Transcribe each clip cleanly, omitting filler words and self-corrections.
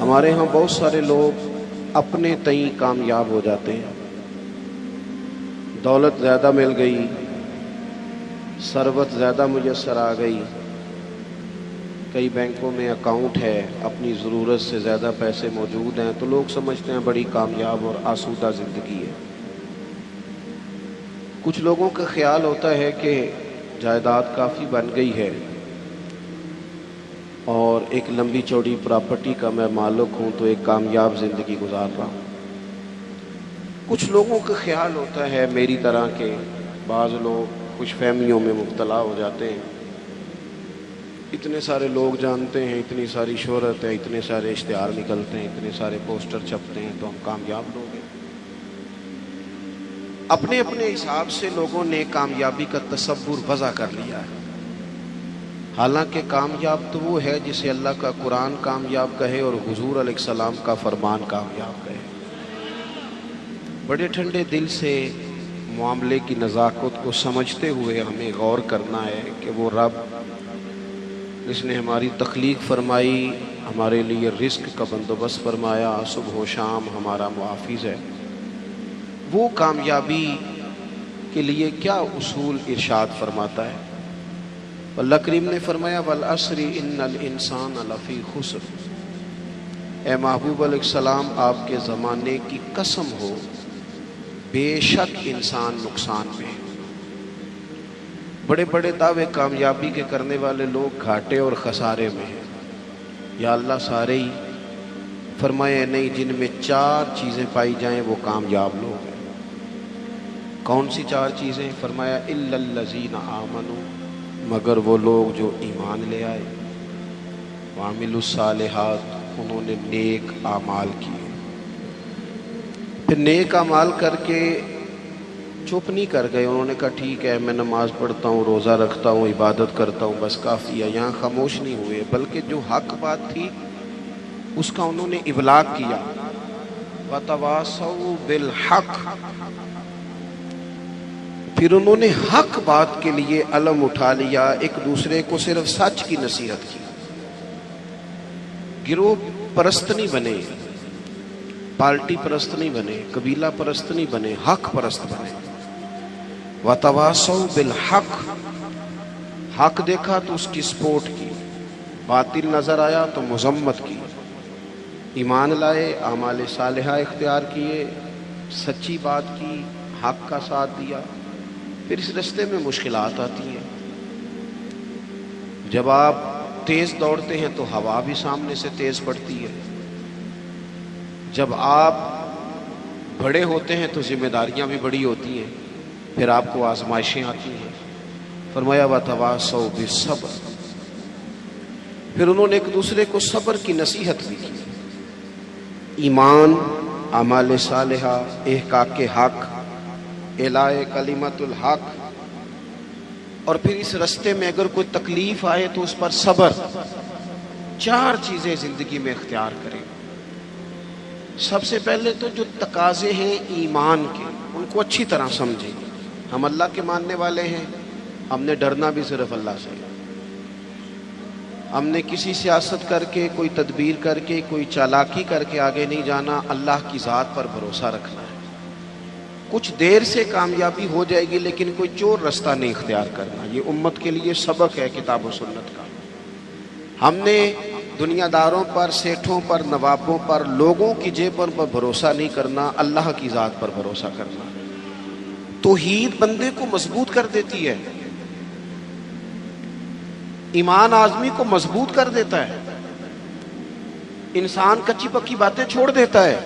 ہمارے ہاں بہت سارے لوگ اپنے تئیں کامیاب ہو جاتے ہیں، دولت زیادہ مل گئی، ثروت زیادہ میسر آ گئی، کئی بینکوں میں اکاؤنٹ ہے، اپنی ضرورت سے زیادہ پیسے موجود ہیں، تو لوگ سمجھتے ہیں بڑی کامیاب اور آسودہ زندگی ہے۔ کچھ لوگوں کا خیال ہوتا ہے کہ جائیداد کافی بن گئی ہے اور ایک لمبی چوڑی پراپرٹی کا میں مالک ہوں تو ایک کامیاب زندگی گزار رہا ہوں۔ کچھ لوگوں کا خیال ہوتا ہے میری طرح کے، بعض لوگ خوش فہمیوں میں مبتلا ہو جاتے ہیں، اتنے سارے لوگ جانتے ہیں، اتنی ساری شہرت ہے، اتنے سارے اشتہار نکلتے ہیں، اتنے سارے پوسٹر چھپتے ہیں تو ہم کامیاب لوگ ہیں۔ اپنے اپنے حساب سے لوگوں نے کامیابی کا تصور وضع کر لیا ہے، حالانکہ کامیاب تو وہ ہے جسے اللہ کا قرآن کامیاب کہے اور حضور علیہ السلام کا فرمان کامیاب کہے۔ بڑے ٹھنڈے دل سے معاملے کی نزاکت کو سمجھتے ہوئے ہمیں غور کرنا ہے کہ وہ رب جس نے ہماری تخلیق فرمائی، ہمارے لیے رزق کا بندوبست فرمایا، صبح و شام ہمارا محافظ ہے، وہ کامیابی کے لیے کیا اصول ارشاد فرماتا ہے۔ اللہ کریم نے فرمایا والعصر ان الانسان لفی خسر، اے محبوب علیہ السلام آپ کے زمانے کی قسم ہو، بے شک انسان نقصان میں ہے۔ بڑے بڑے دعوے کامیابی کے کرنے والے لوگ گھاٹے اور خسارے میں ہیں۔ یا اللہ سارے ہی؟ فرمایا نہیں، جن میں 4 چیزیں پائی جائیں وہ کامیاب لوگ ہیں۔ کون سی 4 چیزیں؟ فرمایا الا الذین آمنوا، مگر وہ لوگ جو ایمان لے آئے، وعملوا الصالحات، انہوں نے نیک اعمال کیے۔ پھر نیک اعمال کر کے چپ نہیں کر گئے، انہوں نے کہا ٹھیک ہے میں نماز پڑھتا ہوں، روزہ رکھتا ہوں، عبادت کرتا ہوں، بس کافی ہے، یہاں خاموش نہیں ہوئے، بلکہ جو حق بات تھی اس کا انہوں نے ابلاغ کیا۔ وَتَوَاصَوْا بِالْحَقِّ، پھر انہوں نے حق بات کے لیے علم اٹھا لیا، ایک دوسرے کو صرف سچ کی نصیحت کی، گروہ پرست نہیں بنے، پارٹی پرست نہیں بنے، قبیلہ پرست نہیں بنے، حق پرست بنے۔ وَتَوَاصَوْا بِالْحَقِّ، حق دیکھا تو اس کی سپورٹ کی، باطل نظر آیا تو مذمت کی، ایمان لائے، اعمال صالحہ اختیار کیے، سچی بات کی، حق کا ساتھ دیا۔ پھر اس رستے میں مشکلات آتی ہیں، جب آپ تیز دوڑتے ہیں تو ہوا بھی سامنے سے تیز پڑتی ہے، جب آپ بڑے ہوتے ہیں تو ذمہ داریاں بھی بڑی ہوتی ہیں، پھر آپ کو آزمائشیں آتی ہیں۔ فرمایا وَتَوَاصَوْا بِالصَّبْرِ، پھر انہوں نے ایک دوسرے کو صبر کی نصیحت بھی کی، ایمان، اعمال صالحہ، احقاق حق، اعلاء کلمت الحق، اور پھر اس رستے میں اگر کوئی تکلیف آئے تو اس پر صبر۔ 4 چیزیں زندگی میں اختیار کریں۔ سب سے پہلے تو جو تقاضے ہیں ایمان کے، ان کو اچھی طرح سمجھیں۔ ہم اللہ کے ماننے والے ہیں، ہم نے ڈرنا بھی صرف اللہ سے، ہم نے کسی سیاست کر کے، کوئی تدبیر کر کے، کوئی چالاکی کر کے آگے نہیں جانا، اللہ کی ذات پر بھروسہ رکھنا ہے۔ کچھ دیر سے کامیابی ہو جائے گی لیکن کوئی چور رستہ نہیں اختیار کرنا، یہ امت کے لیے سبق ہے کتاب و سنت کا۔ ہم نے دنیا داروں پر، سیٹھوں پر، نوابوں پر، لوگوں کی جیبوں پر بھروسہ نہیں کرنا، اللہ کی ذات پر بھروسہ کرنا۔ توحید بندے کو مضبوط کر دیتی ہے، ایمان آدمی کو مضبوط کر دیتا ہے، انسان کچی پکی باتیں چھوڑ دیتا ہے۔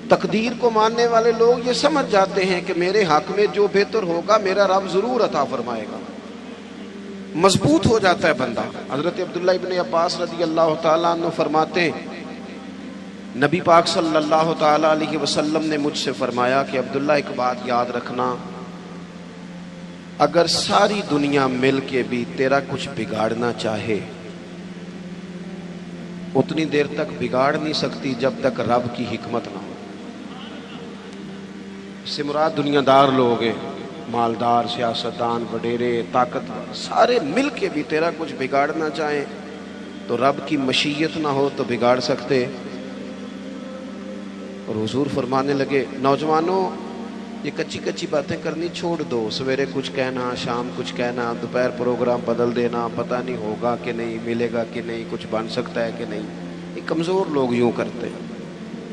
تقدیر کو ماننے والے لوگ یہ سمجھ جاتے ہیں کہ میرے حق میں جو بہتر ہوگا میرا رب ضرور عطا فرمائے گا، مضبوط ہو جاتا ہے بندہ۔ حضرت عبداللہ ابن عباس رضی اللہ تعالیٰ عنہ فرماتے ہیں نبی پاک صلی اللہ تعالیٰ علیہ وسلم نے مجھ سے فرمایا کہ عبداللہ ایک بات یاد رکھنا، اگر ساری دنیا مل کے بھی تیرا کچھ بگاڑنا چاہے، اتنی دیر تک بگاڑ نہیں سکتی جب تک رب کی حکمت نہ ہو۔ اس سے مراد دنیا دار لوگ ہیں، مالدار، سیاستدان، وڈیرے، طاقتور، سارے مل کے بھی تیرا کچھ بگاڑنا چاہیں تو رب کی مشیت نہ ہو تو بگاڑ سکتے؟ اور حضور فرمانے لگے نوجوانوں یہ کچی کچی باتیں کرنی چھوڑ دو، سویرے کچھ کہنا، شام کچھ کہنا، دوپہر پروگرام بدل دینا، پتہ نہیں ہوگا کہ نہیں، ملے گا کہ نہیں، کچھ بن سکتا ہے کہ نہیں، یہ کمزور لوگ یوں کرتے ہیں۔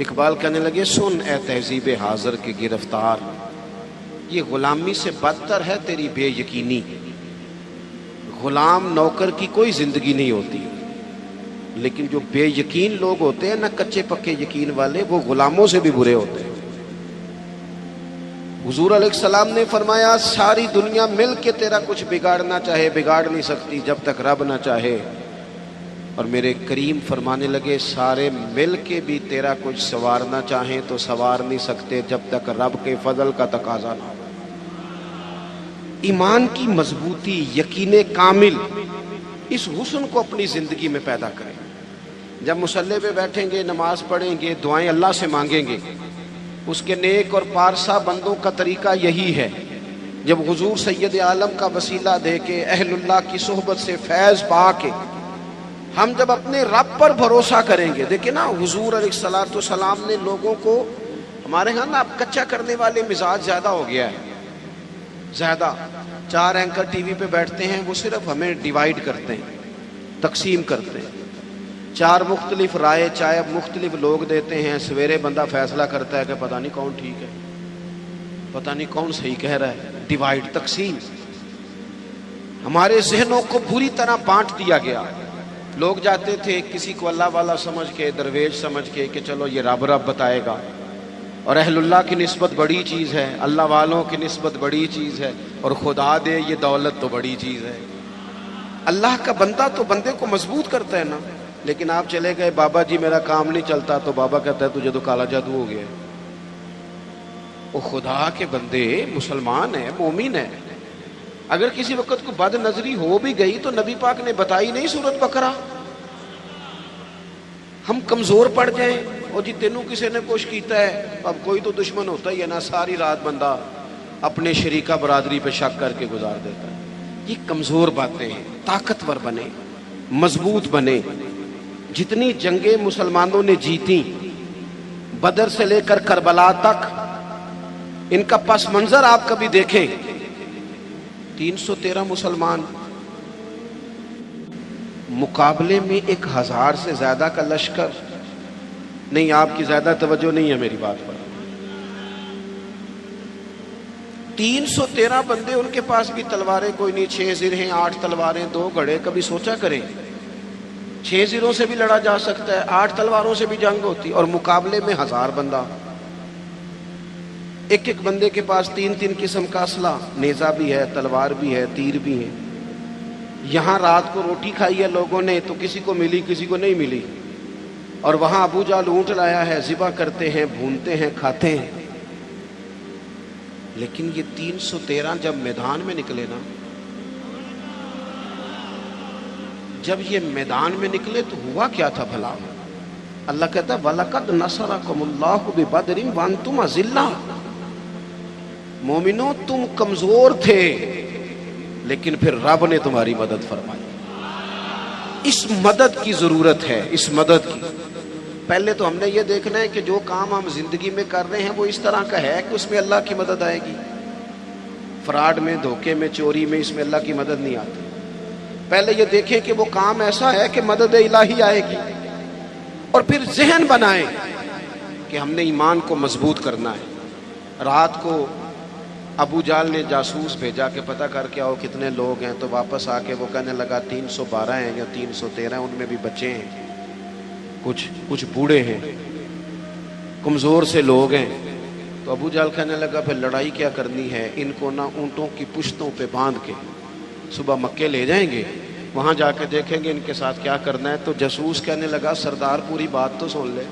اقبال کہنے لگے سن اے تہذیب حاضر کے گرفتار، یہ غلامی سے بدتر ہے تیری بے یقینی۔ غلام نوکر کی کوئی زندگی نہیں ہوتی، لیکن جو بے یقین لوگ ہوتے ہیں نا، کچے پکے یقین والے، وہ غلاموں سے بھی برے ہوتے ہیں۔ حضور علیہ السلام نے فرمایا ساری دنیا مل کے تیرا کچھ بگاڑنا چاہے بگاڑ نہیں سکتی جب تک رب نہ چاہے، اور میرے کریم فرمانے لگے سارے مل کے بھی تیرا کچھ سنوارنا چاہیں تو سنوار نہیں سکتے جب تک رب کے فضل کا تقاضا نہ ہو۔ ایمان کی مضبوطی، یقین کامل، اس حسن کو اپنی زندگی میں پیدا کریں۔ جب مصلی پہ بیٹھیں گے، نماز پڑھیں گے، دعائیں اللہ سے مانگیں گے، اس کے نیک اور پارسا بندوں کا طریقہ یہی ہے، جب حضور سید عالم کا وسیلہ دے کے، اہل اللہ کی صحبت سے فیض پا کے، ہم جب اپنے رب پر بھروسہ کریں گے۔ دیکھیں نا حضور علیہ السلام نے لوگوں کو، ہمارے ہاں نا اب کچا کرنے والے مزاج زیادہ ہو گیا ہے، زیادہ۔ 4 اینکر ٹی وی پہ بیٹھتے ہیں، وہ صرف ہمیں ڈیوائیڈ کرتے ہیں، تقسیم کرتے ہیں۔ 4 مختلف رائے چاہے مختلف لوگ دیتے ہیں، سویرے بندہ فیصلہ کرتا ہے کہ پتہ نہیں کون ٹھیک ہے، پتہ نہیں کون صحیح کہہ رہا ہے۔ ڈیوائیڈ، تقسیم، ہمارے ذہنوں کو بری طرح بانٹ دیا گیا۔ لوگ جاتے تھے کسی کو اللہ والا سمجھ کے، درویش سمجھ کے کہ چلو یہ رب بتائے گا، اور اہل اللہ کی نسبت بڑی چیز ہے، اللہ والوں کی نسبت بڑی چیز ہے، اور خدا دے یہ دولت تو بڑی چیز ہے۔ اللہ کا بندہ تو بندے کو مضبوط کرتا ہے نا، لیکن آپ چلے گئے بابا جی میرا کام نہیں چلتا، تو بابا کہتا ہے تجھے تو کالا جادو ہو گیا۔ وہ خدا کے بندے مسلمان ہیں، مومن ہیں، اگر کسی وقت کو بد نظری ہو بھی گئی تو نبی پاک نے بتائی نہیں سورت بقرہ۔ ہم کمزور پڑ جائیں اور جی تینوں کسی نے کچھ کیتا ہے، اب کوئی تو دشمن ہوتا ہی ہے نا، ساری رات بندہ اپنے شریکہ برادری پہ شک کر کے گزار دیتا ہے۔ یہ کمزور باتیں ہیں، طاقتور بنے، مضبوط بنے۔ جتنی جنگیں مسلمانوں نے جیتی، بدر سے لے کر کربلا تک، ان کا پس منظر آپ کبھی دیکھیں۔ 313 مسلمان مقابلے میں 1000 سے زیادہ کا لشکر۔ نہیں، آپ کی زیادہ توجہ نہیں ہے میری بات پر۔ 313 بندے، ان کے پاس بھی تلواریں کوئی نہیں، 6 زر ہیں، 8 تلواریں، 2 گھڑے۔ کبھی سوچا کریں 6 زروں سے بھی لڑا جا سکتا ہے، 8 تلواروں سے بھی جنگ ہوتی، اور مقابلے میں 1000 بندہ۔ ایک ایک بندے کے پاس 3 قسم کا اسلحہ، نیزہ بھی ہے، تلوار بھی ہے، تیر بھی ہے۔ یہاں رات کو روٹی کھائی ہے لوگوں نے تو کسی کو ملی کسی کو نہیں ملی، اور وہاں ابو جہل اونٹ لایا ہے، ذبح کرتے ہیں، بھونتے ہیں، کھاتے ہیں۔ لیکن یہ 313 جب میدان میں نکلے نا، جب یہ میدان میں نکلے تو ہوا کیا تھا بھلا؟ اللہ کہتا ہے وَلَقَدْ نَصَرَكُمُ اللَّهُ بِبَدْرٍ وَأَنْتُمْ أَذِلَّةٌ۔ مومنوں تم کمزور تھے، لیکن پھر رب نے تمہاری مدد فرمائی۔ اس مدد کی ضرورت ہے، اس مدد کی۔ پہلے تو ہم نے یہ دیکھنا ہے کہ جو کام ہم زندگی میں کر رہے ہیں وہ اس طرح کا ہے کہ اس میں اللہ کی مدد آئے گی۔ فراڈ میں، دھوکے میں، چوری میں، اس میں اللہ کی مدد نہیں آتی۔ پہلے یہ دیکھیں کہ وہ کام ایسا ہے کہ مدد الہی آئے گی، اور پھر ذہن بنائیں کہ ہم نے ایمان کو مضبوط کرنا ہے۔ رات کو ابو جہل نے جاسوس بھیجا کہ پتہ کر کے آؤ کتنے لوگ ہیں، تو واپس آ کے وہ کہنے لگا 312 ہیں یا 313 ہیں، ان میں بھی بچے ہیں، کچھ بوڑھے ہیں، کمزور سے لوگ ہیں۔ تو ابو جہل کہنے لگا پھر لڑائی کیا کرنی ہے، ان کو نہ اونٹوں کی پشتوں پہ باندھ کے صبح مکے لے جائیں گے، وہاں جا کے دیکھیں گے ان کے ساتھ کیا کرنا ہے۔ تو جاسوس کہنے لگا سردار پوری بات تو سن لے،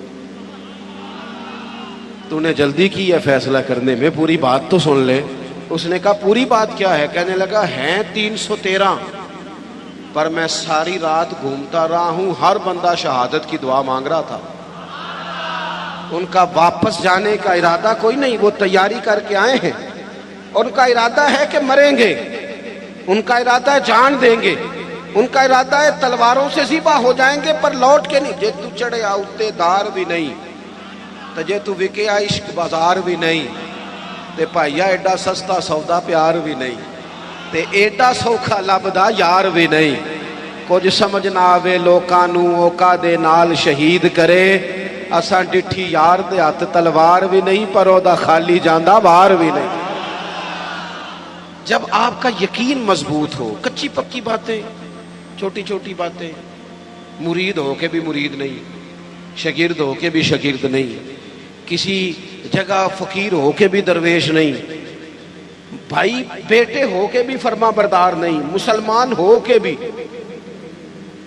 تو نے جلدی کی ہے فیصلہ کرنے میں، پوری بات تو سن لے۔ اس نے کہا پوری بات کیا ہے؟ کہنے لگا ہیں 313، پر میں ساری رات گھومتا رہا ہوں، ہر بندہ شہادت کی دعا مانگ رہا تھا۔ ان کا واپس جانے کا ارادہ کوئی نہیں، وہ تیاری کر کے آئے ہیں، اور ان کا ارادہ ہے کہ مریں گے، ان کا ارادہ ہے جان دیں گے، ان کا ارادہ ہے تلواروں سے ذبح ہو جائیں گے پر لوٹ کے نہیں. جے تو چڑھے آؤتے دار بھی نہیں تو جے تو وکے عشق بازار بھی نہیں تے بھائیا ایڈا سستا سودا پیار بھی نہیں تے ایڈا سوکھا لبدا یار بھی نہیں. کچھ سمجھ نہ آوے لوکاں نوں اوکا دے نال شہید کرے اساں ڈٹھی یار دے ہاتھ تلوار بھی نہیں پر او دا خالی جاندا وار بھی نہیں. جب آپ کا یقین مضبوط ہو, کچی پکی باتیں چھوٹی چھوٹی باتیں, مرید ہو کے بھی مرید نہیں, شاگرد ہو کے بھی شاگرد نہیں, کسی جگہ فقیر ہو کے بھی درویش نہیں, بھائی بیٹے ہو کے بھی فرما بردار نہیں, مسلمان ہو کے بھی.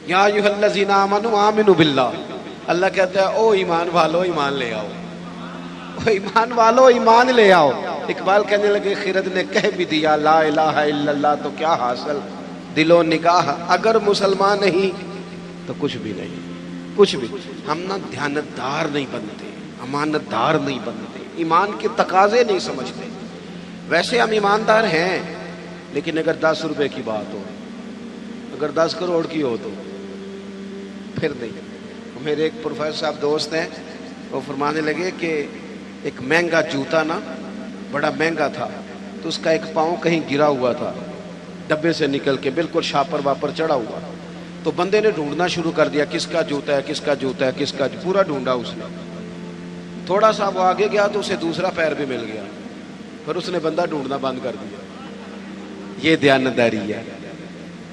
یا ایھا الذین آمنوا آمنوا باللہ, اللہ کہتا ہے او ایمان والو ایمان لے آؤ, او ایمان والو ایمان لے آؤ. اقبال کہنے لگے خرد نے کہہ بھی دیا لا الہ الا اللہ تو کیا حاصل, دل و نگاہ اگر مسلمان نہیں تو کچھ بھی نہیں, کچھ بھی. ہم نہ دیانتدار نہیں بنتے, امانت دار نہیں بنتے, ایمان کے تقاضے نہیں سمجھتے. ویسے ہم ایماندار ہیں لیکن اگر 10 روپے کی بات ہو, اگر 10 کروڑ کی ہو تو پھر نہیں. میرے ایک پروفیسر صاحب دوست ہیں, وہ فرمانے لگے کہ ایک مہنگا جوتا نا بڑا مہنگا تھا تو اس کا ایک پاؤں کہیں گرا ہوا تھا ڈبے سے نکل کے, بالکل شاپر واپر چڑھا ہوا. تو بندے نے ڈھونڈنا شروع کر دیا کس کا جوتا ہے کس کا جوتا ہے کس کا, پورا ڈھونڈا اس نے. تھوڑا سا وہ آگے گیا تو اسے دوسرا پیر بھی مل گیا, پھر اس نے بندہ ڈھونڈنا بند کر دیا. یہ دیانتداری ہے.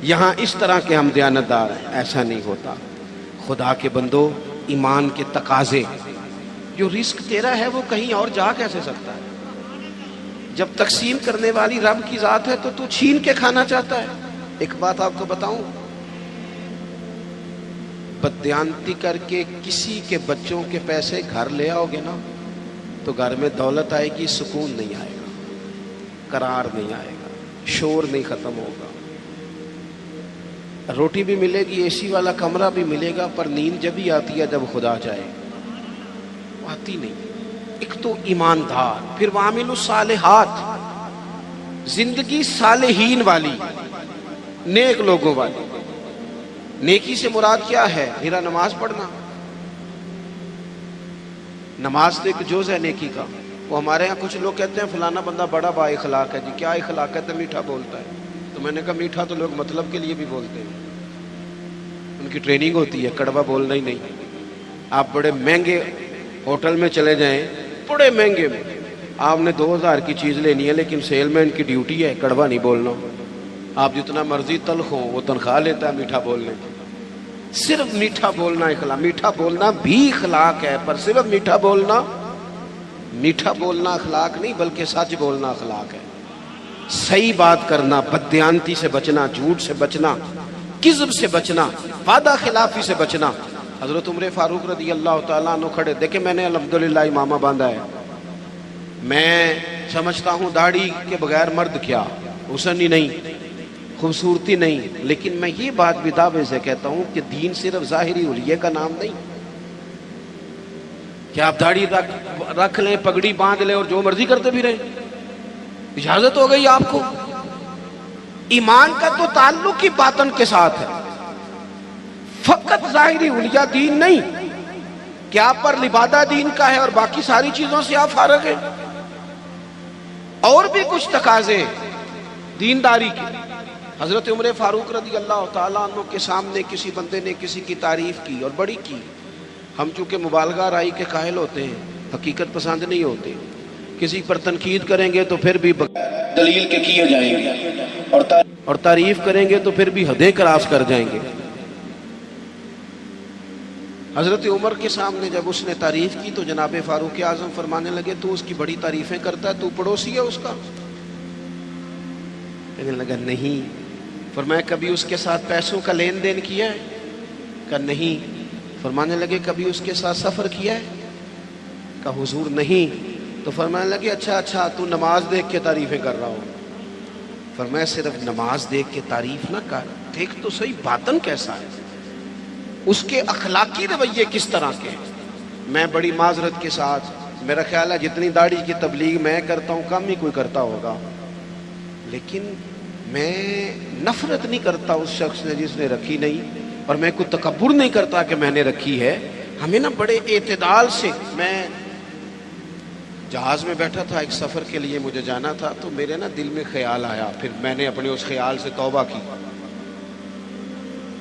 یہاں اس طرح کے ہم دیانتدار ہیں, ایسا نہیں ہوتا. خدا کے بندو, ایمان کے تقاضے, جو رزق تیرا ہے وہ کہیں اور جا کیسے سکتا ہے؟ جب تقسیم کرنے والی رب کی ذات ہے تو چھین کے کھانا چاہتا ہے. ایک بات آپ کو بتاؤں, بددیانتی کر کے کسی کے بچوں کے پیسے گھر لے آؤ گے نا تو گھر میں دولت آئے گی, سکون نہیں آئے گا, قرار نہیں آئے گا, شور نہیں ختم ہوگا. روٹی بھی ملے گی, اے سی والا کمرہ بھی ملے گا, پر نیند جب ہی آتی ہے جب خدا جائے, آتی نہیں. ایک تو ایماندار, پھر وعامل الصالحات, زندگی صالحین والی, نیک لوگوں والی. نیکی سے مراد کیا ہے؟ میرا نماز پڑھنا. نماز تو ایک جز ہے نیکی کا. وہ ہمارے ہاں کچھ لوگ کہتے ہیں فلانا بندہ بڑا با اخلاق ہے. جی کیا اخلاق ہے؟ تو میٹھا بولتا ہے. تو میں نے کہا میٹھا تو لوگ مطلب کے لیے بھی بولتے ہیں, ان کی ٹریننگ ہوتی ہے, کڑوا بولنا ہی نہیں. آپ بڑے مہنگے ہوٹل میں چلے جائیں, بڑے مہنگے میں, آپ نے 2000 کی چیز لینی ہے لیکن سیل مین کی ڈیوٹی ہے کڑوا نہیں بولنا. آپ جتنا مرضی تلخ ہو, وہ تنخواہ لیتا ہے میٹھا بولنے کی. صرف میٹھا بولنا اخلاق, میٹھا بولنا بھی اخلاق ہے, پر صرف میٹھا بولنا اخلاق نہیں بلکہ سچ بولنا اخلاق ہے. صحیح بات کرنا, بددیانتی سے بچنا, جھوٹ سے بچنا, کذب سے بچنا, وعدہ خلافی سے بچنا. حضرت عمر فاروق رضی اللہ تعالیٰ عنہ کھڑے, دیکھیں میں نے الحمدللہ امامہ باندھا ہے, میں سمجھتا ہوں داڑھی کے بغیر مرد کیا, حسن ہی نہیں, خوبصورتی نہیں, لیکن میں یہ بات بھی دعوے سے کہتا ہوں کہ دین صرف ظاہری حلیے کا نام نہیں کہ آپ داڑھی رکھ لیں, پگڑی باندھ لیں اور جو مرضی کرتے بھی رہیں. اجازت ہو گئی آپ کو. ایمان کا تو تعلق ہی باطن کے ساتھ ہے, فقط ظاہری حلیہ دین نہیں کہ آپ پر لبادہ دین کا ہے اور باقی ساری چیزوں سے آپ فارغ ہیں. اور بھی کچھ تقاضے دینداری کے. حضرت عمر فاروق رضی اللہ تعالیٰ عنہ کے سامنے کسی بندے نے کسی کی تعریف کی اور بڑی کی. ہم چونکہ مبالغہ رائی کے قائل ہوتے ہیں, حقیقت پسند نہیں ہوتے. کسی پر تنقید کریں گے تو پھر بھی دلیل کے کیے جائیں گے, اور تعریف کریں گے تو پھر بھی حدیں کراس کر جائیں گے. حضرت عمر کے سامنے جب اس نے تعریف کی تو جناب فاروق اعظم فرمانے لگے تو اس کی بڑی تعریفیں کرتا ہے, تو پڑوسی ہے اس کا؟ کہنے لگا نہیں. فرمایا کبھی اس کے ساتھ پیسوں کا لین دین کیا ہے؟ کہا نہیں. فرمانے لگے کبھی اس کے ساتھ سفر کیا ہے؟ کہا حضور نہیں. تو فرمانے لگے اچھا تو نماز دیکھ کے تعریفیں کر رہا ہو. فرمایا صرف نماز دیکھ کے تعریف نہ کر, دیکھ تو صحیح باطن کیسا ہے, اس کے اخلاقی رویے کس طرح کے ہیں. میں بڑی معذرت کے ساتھ, میرا خیال ہے جتنی داڑھی کی تبلیغ میں کرتا ہوں کم ہی کوئی کرتا ہوگا, لیکن میں نفرت نہیں کرتا اس شخص نے جس نے رکھی نہیں، اور میں کوئی تکبر نہیں کرتا کہ میں نے رکھی ہے. ہمیں نا بڑے اعتدال سے، میں جہاز میں بیٹھا تھا، ایک سفر کے لیے مجھے جانا تھا، تو میرے نا دل میں خیال آیا، پھر میں نے اپنے اس خیال سے توبہ کی.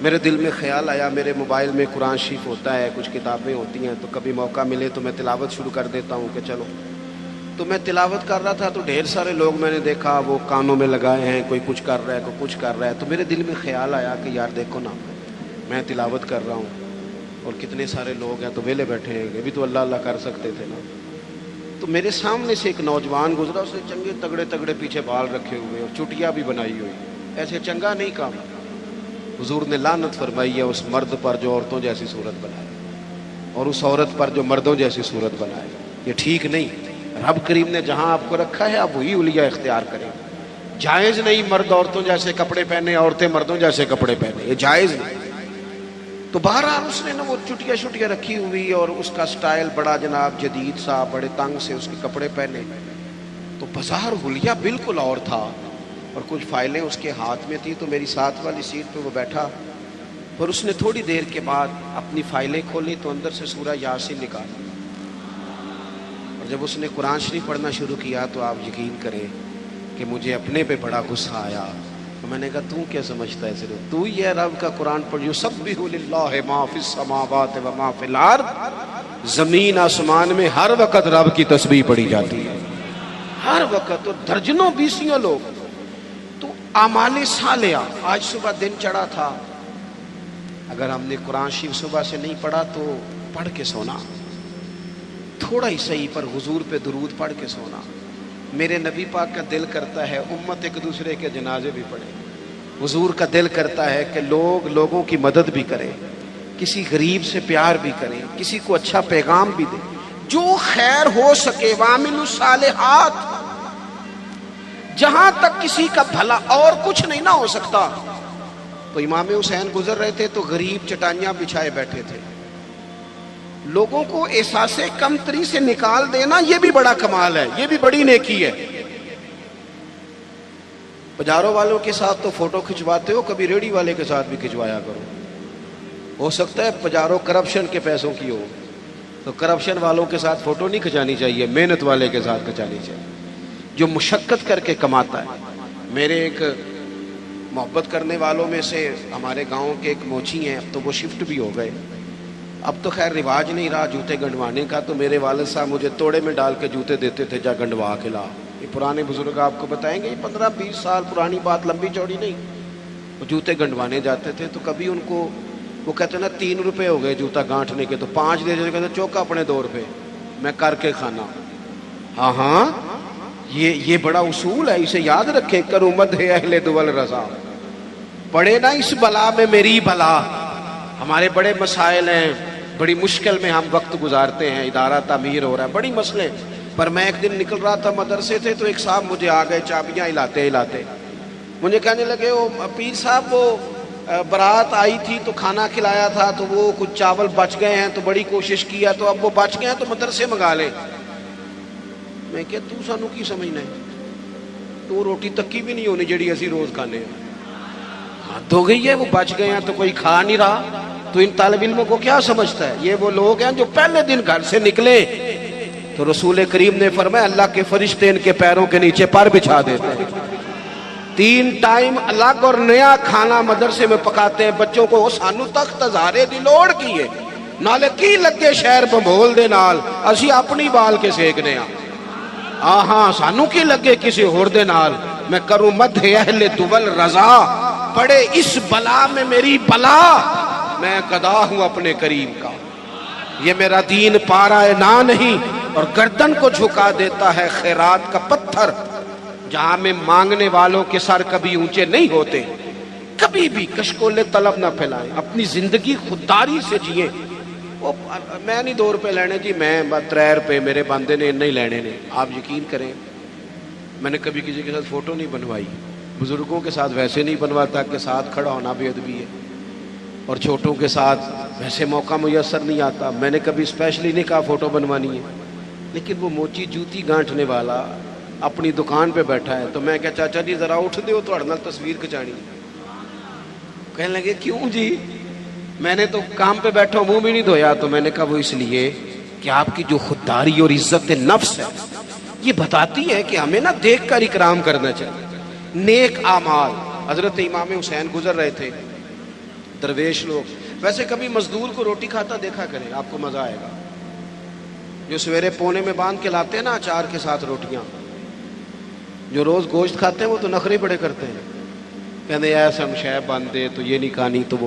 میرے دل میں خیال آیا، میرے موبائل میں قرآن شریف ہوتا ہے، کچھ کتابیں ہوتی ہیں، تو کبھی موقع ملے تو میں تلاوت شروع کر دیتا ہوں کہ چلو. تو میں تلاوت کر رہا تھا تو ڈھیر سارے لوگ میں نے دیکھا وہ کانوں میں لگائے ہیں، کوئی کچھ کر رہا ہے، کوئی کچھ کر رہا ہے. تو میرے دل میں خیال آیا کہ یار دیکھو نا، میں تلاوت کر رہا ہوں اور کتنے سارے لوگ ہیں تو ویلے بیٹھے ہیں، یہ بھی تو اللہ اللہ کر سکتے تھے نا. تو میرے سامنے سے ایک نوجوان گزرا، اس نے چنگے تگڑے تگڑے پیچھے بال رکھے ہوئے اور چٹیا بھی بنائی ہوئی. ایسے چنگا نہیں کام. حضور نے لعنت فرمائی ہے اس مرد پر جو عورتوں جیسی صورت بنائے، اور اس عورت پر جو مردوں جیسی صورت بنائے. یہ ٹھیک نہیں. رب کریم نے جہاں آپ کو رکھا ہے آپ وہی اولیا اختیار کریں. جائز نہیں مرد عورتوں جیسے کپڑے پہنے، عورتیں مردوں جیسے کپڑے پہنے، یہ جائز نہیں. تو بہرحال اس نے نا وہ چٹیا شٹیا رکھی ہوئی اور اس کا سٹائل بڑا جناب جدید سا، بڑے تنگ سے اس کے کپڑے پہنے. تو بظاہر حلیہ بالکل اور تھا، اور کچھ فائلیں اس کے ہاتھ میں تھی. تو میری ساتھ والی سیٹ پہ وہ بیٹھا، اور اس نے تھوڑی دیر کے بعد اپنی فائلیں کھولی تو اندر سے سورہ یاسین نکالا. اور جب اس نے قرآن شریف پڑھنا شروع کیا تو آپ یقین کریں کہ مجھے اپنے پہ بڑا غصہ آیا. تو میں نے کہا تو کیا سمجھتا ہے صرف تو یہ رب کا قرآن پڑھ، یسبح للہ ما فی السماوات و ما فی الارض. زمین آسمان میں ہر وقت رب کی تسبیح پڑھی جاتی ہے، ہر وقت، اور درجنوں بیسیوں لوگ. تو اعمال صالحہ، آج صبح دن چڑھا تھا، اگر ہم نے قرآن شریف صبح سے نہیں پڑھا تو پڑھ کے سونا، تھوڑا ہی صحیح پر حضور پہ درود پڑھ کے سونا. میرے نبی پاک کا دل کرتا ہے امت ایک دوسرے کے جنازے بھی پڑھے. حضور کا دل کرتا ہے کہ لوگوں کی مدد بھی کریں، کسی غریب سے پیار بھی کریں، کسی کو اچھا پیغام بھی دیں، جو خیر ہو سکے. وَعَمِلُوا الصَّالِحَاتِ، جہاں تک کسی کا بھلا اور کچھ نہیں نہ ہو سکتا. تو امام حسین گزر رہے تھے تو غریب چٹائیاں بچھائے بیٹھے تھے. لوگوں کو احساس کمتری سے نکال دینا یہ بھی بڑا کمال ہے، یہ بھی بڑی نیکی ہے. پجاروں والوں کے ساتھ تو فوٹو کھنچواتے ہو، کبھی ریڑھی والے کے ساتھ بھی کھنچوایا کرو. ہو سکتا ہے پجاروں کرپشن کے پیسوں کی ہو، تو کرپشن والوں کے ساتھ فوٹو نہیں کھنچانی چاہیے، محنت والے کے ساتھ کھنچانی چاہیے جو مشقت کر کے کماتا ہے. میرے ایک محبت کرنے والوں میں سے ہمارے گاؤں کے ایک موچی ہیں، اب تو وہ شفٹ بھی ہو گئے. اب تو خیر رواج نہیں رہا جوتے گنڈوانے کا، تو میرے والد صاحب مجھے توڑے میں ڈال کے جوتے دیتے تھے، جا گنڈوا کے لا. یہ پرانے بزرگ آپ کو بتائیں گے، یہ 15-20 سال پرانی بات، لمبی چوڑی نہیں. وہ جوتے گنڈوانے جاتے تھے تو کبھی ان کو وہ کہتے نا 3 روپے ہو گئے جوتا گانٹھنے کے، تو 5 دے دیتے، کہتے چوکا اپنے 2 روپے میں کر کے کھانا. ہاں یہ بڑا اصول ہے، اسے یاد رکھیں. کروں مدح اہل دول رضا، پڑے نا اس بلا میں میری بلا. ہمارے بڑے مسائل ہیں، بڑی مشکل میں ہم وقت گزارتے ہیں، ادارہ تعمیر ہو رہا ہے، بڑی مسئلے. پر میں ایک دن نکل رہا تھا مدرسے سے تو ایک صاحب مجھے آ گئے چابیاں ہلاتے ہلاتے، مجھے کہنے لگے وہ پیر صاحب وہ برات آئی تھی تو کھانا کھلایا تھا تو وہ کچھ چاول بچ گئے ہیں تو بڑی کوشش کیا، تو اب وہ بچ گئے ہیں تو مدرسے منگا لیں. میں کہ تو سانو کی سمجھنا ہے، تو روٹی تکی بھی نہیں ہونی جڑی اسی روز کھانے ہیں. حد ہو گئی ہے، وہ بچ گئے ہیں تو کوئی کھا نہیں رہا. تو ان طالب علموں کو کیا سمجھتا ہے؟ یہ وہ لوگ ہیں جو پہلے دن گھر سے نکلے تو رسول کریم نے فرمایا اللہ کے فرشتے ان کے پیروں کے نیچے پر بچھا دیتے ہیں. 3 ٹائم الگ اور نیا کھانا مدرسے میں پکاتے ہیں بچوں کو. سانو تخت ہزارے دی لوڑ کی ہے، نالے کی لگے شہر بمبول دے نال، اسی اپنی بال کے سیکنے ہاں. ہاں سانو کی لگے کسی ہور دے نال. میں کروں مدح اہل دول رضا، پڑے اس بلا میں میری بلا، میں قضا ہوں اپنے کریم کا. یہ میرا دین پارا نہ نہیں، اور گردن کو جھکا دیتا ہے خیرات کا پتھر. جہاں میں مانگنے والوں کے سر کبھی اونچے نہیں ہوتے. کبھی بھی کشکول طلب نہ پھیلائیں، اپنی زندگی خودداری سے جیے. میں نہیں 2 روپے لینے جی، میں 3 روپے میرے بندے نے نہیں لینے نے. آپ یقین کریں میں نے کبھی کسی کے ساتھ فوٹو نہیں بنوائی، بزرگوں کے ساتھ ویسے نہیں بنواتا کہ ساتھ کھڑا ہونا بے ادبی ہے، اور چھوٹوں کے ساتھ ویسے موقع میسر نہیں آتا. میں نے کبھی اسپیشلی نہیں کہا فوٹو بنوانی ہے، لیکن وہ موچی جوتی گانٹھنے والا اپنی دکان پہ بیٹھا ہے. تو میں کہا چاچا جی ذرا اٹھ دیو تھوڑے نال تصویر کھچانی. کہنے لگے کیوں جی؟ میں نے تو کام پہ بیٹھا منہ بھی نہیں دھویا. تو میں نے کہا وہ اس لیے کہ آپ کی جو خودداری اور عزت نفس ہے یہ بتاتی ہے کہ ہمیں نہ دیکھ کر اکرام کرنا چاہیے. نیک اعمال. حضرت امام حسین گزر رہے تھے, درویش لوگ. ویسے کبھی مزدور کو روٹی کھاتا دیکھا کریں, آپ کو مزہ آئے گا. جو سویرے پونے میں باندھ کے لاتے ہیں نا اچار کے ساتھ روٹیاں, جو روز گوشت کھاتے ہیں وہ تو نخرے بڑے کرتے ہیں, کہتے ہیں ایسا ہم شے باندھے تو یہ نہیں کھانی. تو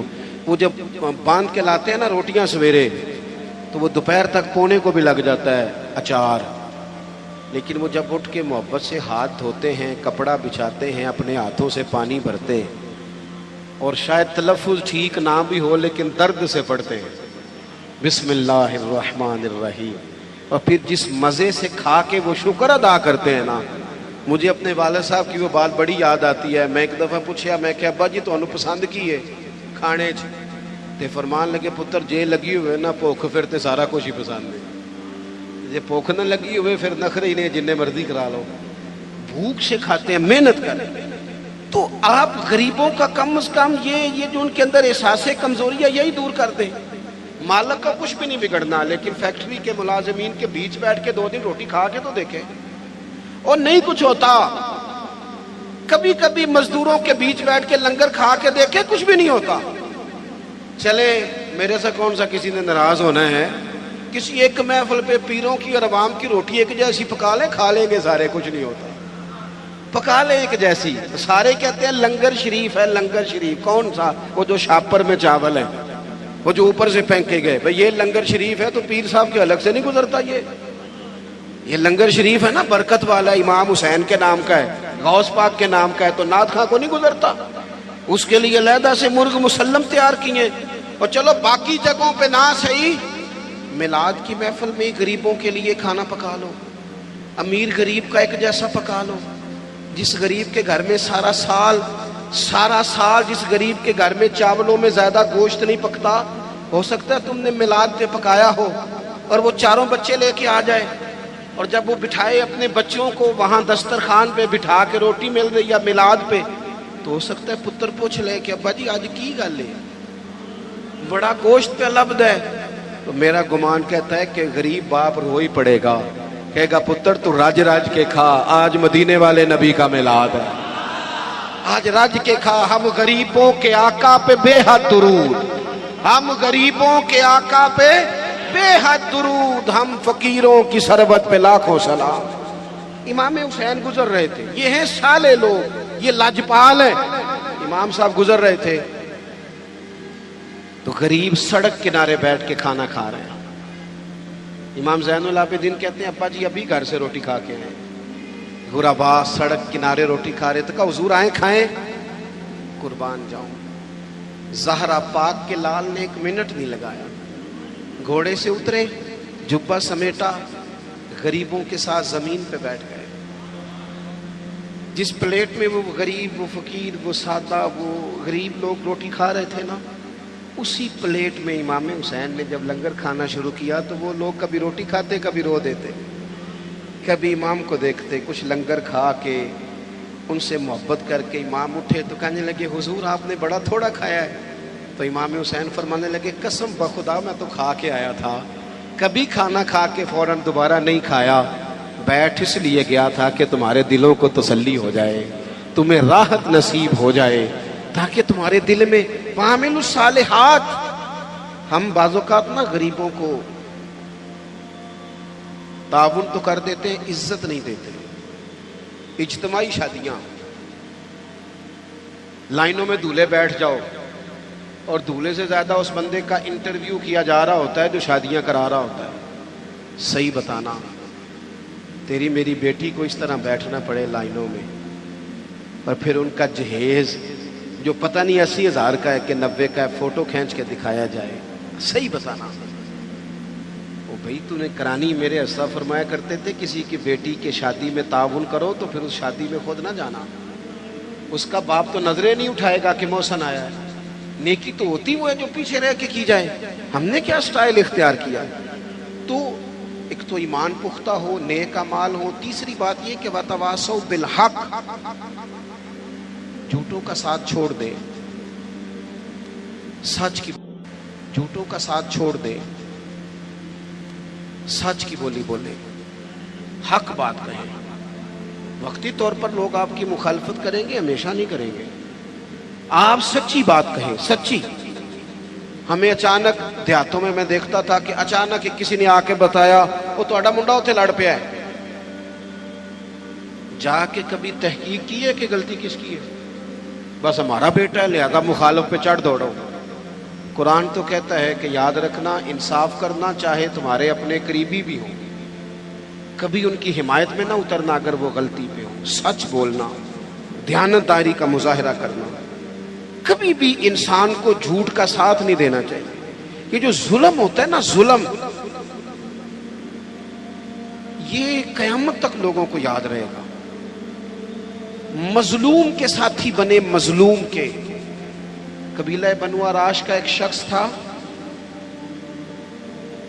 وہ جب باندھ کے لاتے ہیں نا روٹیاں سویرے, تو وہ دوپہر تک پونے کو بھی لگ جاتا ہے اچار. لیکن وہ جب اٹھ کے محبت سے ہاتھ دھوتے ہیں, کپڑا بچھاتے ہیں, اپنے ہاتھوں سے پانی بھرتے ہیں, اور شاید تلفظ ٹھیک نہ بھی ہو لیکن درد سے پڑھتے ہیں بسم اللہ الرحمن الرحیم, اور پھر جس مزے سے کھا کے وہ شکر ادا کرتے ہیں نا. مجھے اپنے والد صاحب کی وہ بات بڑی یاد آتی ہے. میں ایک دفعہ پوچھا, میں کہ ابا جی تمہیں پسند کی ہے کھانے چ؟ تے فرمان لگے پتر جے لگی ہوئے نا بھوک پھر تے سارا کچھ ہی پسند ہے. جے بھوک نہ لگی ہوئے پھر نخرے ہی نہیں, جننے مرضی کرا لو. بھوک سے کھاتے ہیں, محنت کریں. تو آپ غریبوں کا کم از کم یہ جو ان کے اندر احساس کمزوری ہے یہی دور کر دیں. مالک کا کچھ بھی نہیں بگڑنا, لیکن فیکٹری کے ملازمین کے بیچ بیٹھ کے 2 دن روٹی کھا کے تو دیکھیں. اور نہیں کچھ ہوتا. کبھی کبھی مزدوروں کے بیچ بیٹھ کے لنگر کھا کے دیکھیں, کچھ بھی نہیں ہوتا. چلے میرے سے کون سا کسی نے ناراض ہونا ہے, کسی ایک محفل پہ پیروں کی اور عوام کی روٹی ایک جیسی پکا لیں, کھا لیں گے سارے, کچھ نہیں ہوتا. پکا لیں ایک جیسی. سارے کہتے ہیں لنگر شریف ہے, لنگر شریف. کون سا؟ وہ جو شاپر میں چاول ہے, وہ جو اوپر سے پھینکے گئے. بھئی یہ لنگر شریف ہے تو پیر صاحب کے الگ سے نہیں گزرتا. یہ لنگر شریف ہے نا, برکت والا, امام حسین کے نام کا ہے, غوث پاک کے نام کا ہے, تو نعت خواں کو نہیں گزرتا. اس کے لیے علیحدہ سے مرغ مسلم تیار کیے. اور چلو باقی جگہوں پہ نہ صحیح, میلاد کی محفل میں غریبوں کے لیے کھانا پکا لو. امیر غریب کا ایک جیسا پکا لو. جس غریب کے گھر میں سارا سال جس غریب کے گھر میں چاولوں میں زیادہ گوشت نہیں پکتا, ہو سکتا ہے تم نے میلاد پہ پکایا ہو اور وہ 4 بچے لے کے آ جائے, اور جب وہ بٹھائے اپنے بچوں کو وہاں دسترخوان پہ بٹھا کے روٹی مل رہی یا میلاد پہ, تو ہو سکتا ہے پتر پوچھ لے کہ ابا جی آج کی گل ہے, بڑا گوشت پہ لبد ہے. تو میرا گمان کہتا ہے کہ غریب باپ رو ہی پڑے گا, کہے گا پتر تو راج کے کھا, آج مدینے والے نبی کا میلاد ہے, آج راج کے کھا. ہم غریبوں کے آقا پہ بے حد درود, ہم غریبوں کے آقا پہ بے حد درود, ہم فقیروں کی سربت پہ لاکھوں سلام. امام حسین گزر رہے تھے, یہ ہیں سالے لوگ, یہ لاجپال ہیں. امام صاحب گزر رہے تھے تو غریب سڑک کنارے بیٹھ کے کھانا کھا رہے ہیں. امام زین العابدین کہتے ہیں ابا جی ابھی گھر سے روٹی کھا کے آئے. غربا سڑک کنارے روٹی کھا رہے, تو کہا حضور آئیں کھائیں, قربان جاؤں. زہرا پاک کے لال نے 1 منٹ نہیں لگایا, گھوڑے سے اترے, جبہ سمیٹا, غریبوں کے ساتھ زمین پہ بیٹھ گئے. جس پلیٹ میں وہ غریب, وہ فقیر, وہ سادہ, وہ غریب لوگ روٹی کھا رہے تھے نا, اسی پلیٹ میں امام حسین نے جب لنگر کھانا شروع کیا تو وہ لوگ کبھی روٹی کھاتے, کبھی رو دیتے, کبھی امام کو دیکھتے. کچھ لنگر کھا کے ان سے محبت کر کے امام اٹھے تو کہنے لگے حضور آپ نے بڑا تھوڑا کھایا ہے. تو امام حسین فرمانے لگے قسم بخدا میں تو کھا کے آیا تھا, کبھی کھانا کھا کے فوراً دوبارہ نہیں کھایا, بیٹھ اس لیے گیا تھا کہ تمہارے دلوں کو تسلی ہو جائے, تمہیں راحت نصیب ہو جائے, تاکہ تمہارے دل میں وَعَمِلُوا الصَّالِحَاتِ. ہم بعض اوقات نا غریبوں کو تعاون تو کر دیتے ہیں, عزت نہیں دیتے. اجتماعی شادیاں, لائنوں میں دولہے بیٹھ جاؤ اور دولہے سے زیادہ اس بندے کا انٹرویو کیا جا رہا ہوتا ہے جو شادیاں کرا رہا ہوتا ہے. صحیح بتانا, تیری میری بیٹی کو اس طرح بیٹھنا پڑے لائنوں میں, اور پھر ان کا جہیز جو پتہ نہیں 80,000 کا ہے کہ 90 کا ہے, فوٹو کھینچ کے دکھایا جائے. صحیح بتانا. او بھائی تو نے کرانی, میرے اسا فرمایا کرتے تھے کسی کی بیٹی کے شادی میں تعاون کرو تو پھر اس شادی میں خود نہ جانا. اس کا باپ تو نظریں نہیں اٹھائے گا کہ محسن آیا ہے. نیکی تو ہوتی وہ ہے جو پیچھے رہ کے کی جائے. ہم نے کیا سٹائل اختیار کیا. تو ایک تو ایمان پختہ ہو، نیک اعمال ہو، تیسری بات یہ کہ وتواصوا بالحق، جھوٹوں کا ساتھ چھوڑ دے، سچ کی، جھوٹوں کا ساتھ چھوڑ دے، سچ کی بولی بولے، حق بات کہیں۔ وقتی طور پر لوگ آپ کی مخالفت کریں گے، ہمیشہ نہیں کریں گے۔ آپ سچی بات کہیں، سچی۔ ہمیں اچانک دیہاتوں میں دیکھتا تھا کہ اچانک کسی نے آ کے بتایا وہ تہاڈا منڈا اتنے لڑ پیا ہے، جا کے کبھی تحقیق کی ہے کہ غلطی کس کی ہے؟ بس ہمارا بیٹا ہے لہذا مخالف پہ چڑھ دوڑو۔ قرآن تو کہتا ہے کہ یاد رکھنا، انصاف کرنا، چاہے تمہارے اپنے قریبی بھی ہوں، کبھی ان کی حمایت میں نہ اترنا اگر وہ غلطی پہ ہو، سچ بولنا، دیانتداری کا مظاہرہ کرنا، کبھی بھی انسان کو جھوٹ کا ساتھ نہیں دینا چاہیے۔ یہ جو ظلم ہوتا ہے نا، ظلم، یہ قیامت تک لوگوں کو یاد رہے گا۔ مظلوم کے ساتھی بنے، مظلوم کے۔ قبیلہ بنو عراش کا ایک شخص تھا،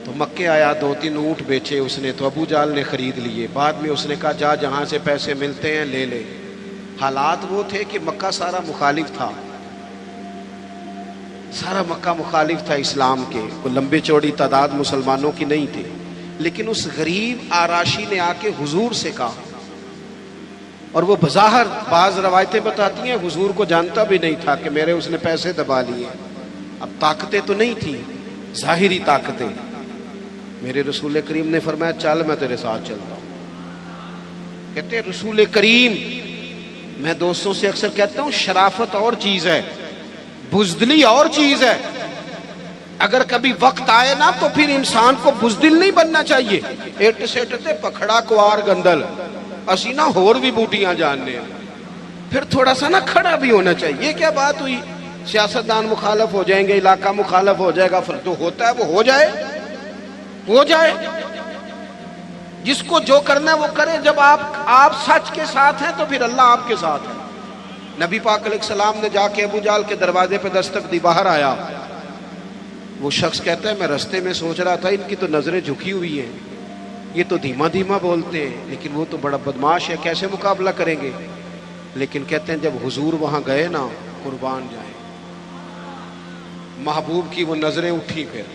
تو مکے آیا، 2-3 اونٹ بیچے اس نے، تو ابو جال نے خرید لیے۔ بعد میں اس نے کہا جا جہاں سے پیسے ملتے ہیں لے لے۔ حالات وہ تھے کہ مکہ سارا مخالف تھا، سارا مکہ مخالف تھا اسلام کے، کوئی لمبی چوڑی تعداد مسلمانوں کی نہیں تھی۔ لیکن اس غریب آراشی نے آ کے حضور سے کہا، اور وہ بظاہر بعض روایتیں بتاتی ہیں حضور کو جانتا بھی نہیں تھا کہ میرے اس نے پیسے دبا لیے۔ اب طاقتیں تو نہیں تھیں، ظاہری طاقتیں۔ میرے رسول کریم نے فرمایا چل میں تیرے ساتھ چلتا ہوں۔ کہتے ہیں رسول کریم، میں دوستوں سے اکثر کہتا ہوں شرافت اور چیز ہے، بزدلی اور چیز ہے۔ اگر کبھی وقت آئے نا تو پھر انسان کو بزدل نہیں بننا چاہیے۔ اٹ سٹ تے پکھڑا کوار گندل، اسی نہ ہور بھی بوٹیاں جاننے ہیں، پھر تھوڑا سا نا کھڑا بھی ہونا چاہیے۔ یہ کیا بات ہوئی، سیاستدان مخالف ہو جائیں گے، علاقہ مخالف ہو جائے گا، پھر جو ہوتا ہے وہ ہو جائے، ہو جائے، جس کو جو کرنا ہے وہ کرے۔ جب آپ سچ کے ساتھ ہیں تو پھر اللہ آپ کے ساتھ ہے۔ نبی پاک علیہ السلام نے جا کے ابو جال کے دروازے پہ دستک دی، باہر آیا۔ وہ شخص کہتا ہے میں رستے میں سوچ رہا تھا ان کی تو نظریں جھکی ہوئی ہیں، یہ تو دھیما دھیما بولتے ہیں، لیکن وہ تو بڑا بدماش ہے، کیسے مقابلہ کریں گے؟ لیکن کہتے ہیں جب حضور وہاں گئے نا، قربان جائیں، محبوب کی وہ نظریں اٹھی، پھر